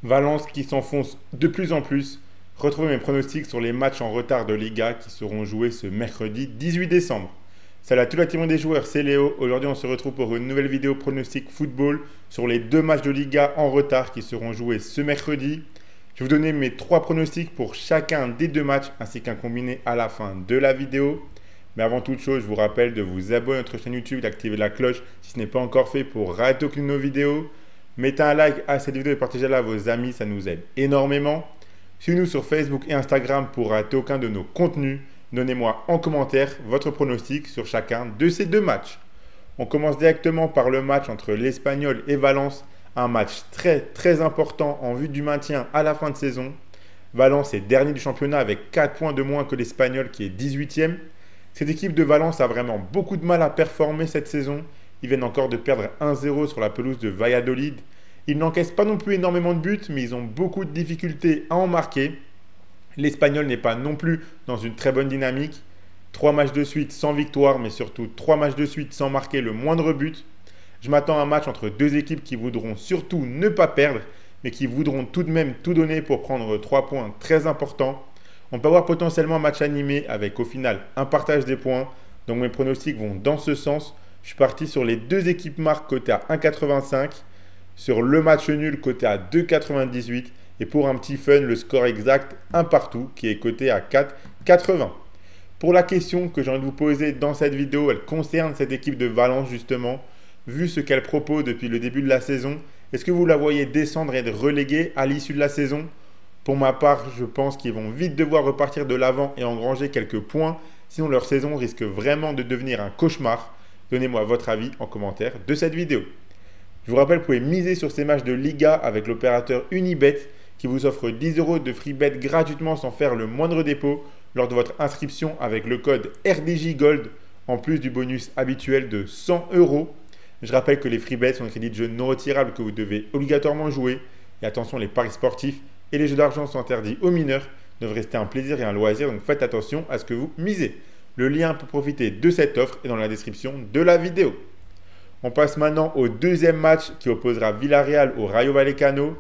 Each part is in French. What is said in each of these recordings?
Valence qui s'enfonce de plus en plus. Retrouvez mes pronostics sur les matchs en retard de Liga qui seront joués ce mercredi 18 décembre. Salut à toute la team des joueurs, c'est Léo. Aujourd'hui, on se retrouve pour une nouvelle vidéo pronostic football sur les deux matchs de Liga en retard qui seront joués ce mercredi. Je vais vous donner mes trois pronostics pour chacun des deux matchs ainsi qu'un combiné à la fin de la vidéo. Mais avant toute chose, je vous rappelle de vous abonner à notre chaîne YouTube, d'activer la cloche si ce n'est pas encore fait pour rater aucune de nos vidéos. Mettez un like à cette vidéo et partagez-la à vos amis, ça nous aide énormément. Suivez-nous sur Facebook et Instagram pour rater aucun de nos contenus. Donnez-moi en commentaire votre pronostic sur chacun de ces deux matchs. On commence directement par le match entre l'Espagnol et Valence, un match très important en vue du maintien à la fin de saison. Valence est dernier du championnat avec 4 points de moins que l'Espagnol qui est 18e. Cette équipe de Valence a vraiment beaucoup de mal à performer cette saison. Ils viennent encore de perdre 1-0 sur la pelouse de Valladolid. Ils n'encaissent pas non plus énormément de buts, mais ils ont beaucoup de difficultés à en marquer. L'Espagnol n'est pas non plus dans une très bonne dynamique. 3 matchs de suite sans victoire, mais surtout 3 matchs de suite sans marquer le moindre but. Je m'attends à un match entre deux équipes qui voudront surtout ne pas perdre, mais qui voudront tout de même tout donner pour prendre 3 points très importants. On peut avoir potentiellement un match animé avec au final un partage des points. Donc mes pronostics vont dans ce sens. Je suis parti sur les deux équipes marques côté à 1,85, sur le match nul côté à 2,98 et pour un petit fun, le score exact un partout qui est coté à 4,80. Pour la question que j'ai envie de vous poser dans cette vidéo, elle concerne cette équipe de Valence justement. Vu ce qu'elle propose depuis le début de la saison, est-ce que vous la voyez descendre et être reléguée à l'issue de la saison? Pour ma part, je pense qu'ils vont vite devoir repartir de l'avant et engranger quelques points, sinon leur saison risque vraiment de devenir un cauchemar. Donnez-moi votre avis en commentaire de cette vidéo. Je vous rappelle, vous pouvez miser sur ces matchs de Liga avec l'opérateur Unibet qui vous offre 10 € de free bet gratuitement sans faire le moindre dépôt lors de votre inscription avec le code RDJ Gold en plus du bonus habituel de 100 €. Je rappelle que les free bets sont des crédits de jeu non retirables que vous devez obligatoirement jouer. Et attention, les paris sportifs et les jeux d'argent sont interdits aux mineurs. Ils doivent rester un plaisir et un loisir, donc faites attention à ce que vous misez. Le lien pour profiter de cette offre est dans la description de la vidéo. On passe maintenant au deuxième match qui opposera Villarreal au Rayo Vallecano.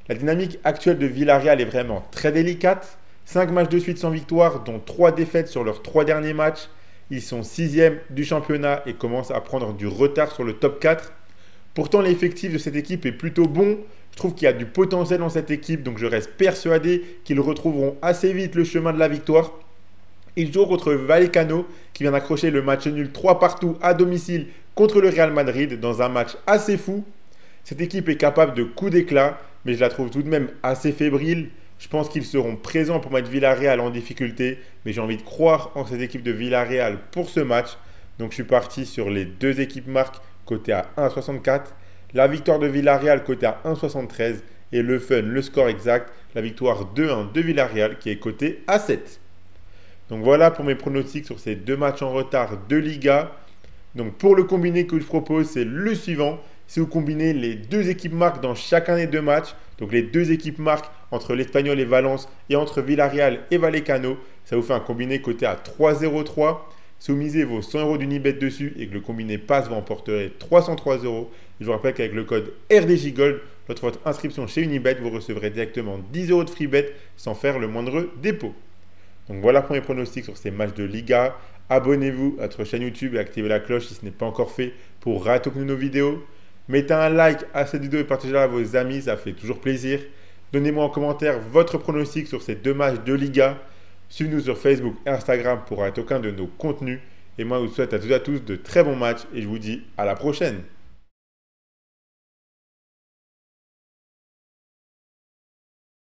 La dynamique actuelle de Villarreal est vraiment très délicate. 5 matchs de suite sans victoire, dont 3 défaites sur leurs 3 derniers matchs. Ils sont 6e du championnat et commencent à prendre du retard sur le top 4. Pourtant, l'effectif de cette équipe est plutôt bon. Je trouve qu'il y a du potentiel dans cette équipe, donc je reste persuadé qu'ils retrouveront assez vite le chemin de la victoire. Ils jouent contre Vallecano qui vient d'accrocher le match nul 3 partout à domicile contre le Real Madrid dans un match assez fou. Cette équipe est capable de coups d'éclat, mais je la trouve tout de même assez fébrile. Je pense qu'ils seront présents pour mettre Villarreal en difficulté, mais j'ai envie de croire en cette équipe de Villarreal pour ce match. Donc je suis parti sur les deux équipes marques côté à 1,64, la victoire de Villarreal côté à 1,73 et le fun, le score exact, la victoire 2-1 de Villarreal qui est coté à 7. Donc voilà pour mes pronostics sur ces deux matchs en retard de Liga. Donc pour le combiné que je propose, c'est le suivant. Si vous combinez les deux équipes marques dans chacun des deux matchs, donc les deux équipes marques entre l'Espagnol et Valence et entre Villarreal et Vallecano, ça vous fait un combiné coté à 3,03. Si vous misez vos 100 € d'Unibet dessus et que le combiné passe, vous emporterez 303 €. Je vous rappelle qu'avec le code RDJ Gold, lors de votre inscription chez Unibet, vous recevrez directement 10 € de free bet sans faire le moindre dépôt. Donc voilà pour mes pronostics sur ces matchs de Liga. Abonnez-vous à notre chaîne YouTube et activez la cloche si ce n'est pas encore fait pour rater aucune de nos vidéos. Mettez un like à cette vidéo et partagez-la à vos amis, ça fait toujours plaisir. Donnez-moi en commentaire votre pronostic sur ces deux matchs de Liga. Suivez-nous sur Facebook et Instagram pour rater aucun de nos contenus. Et moi, je vous souhaite à toutes et à tous de très bons matchs et je vous dis à la prochaine.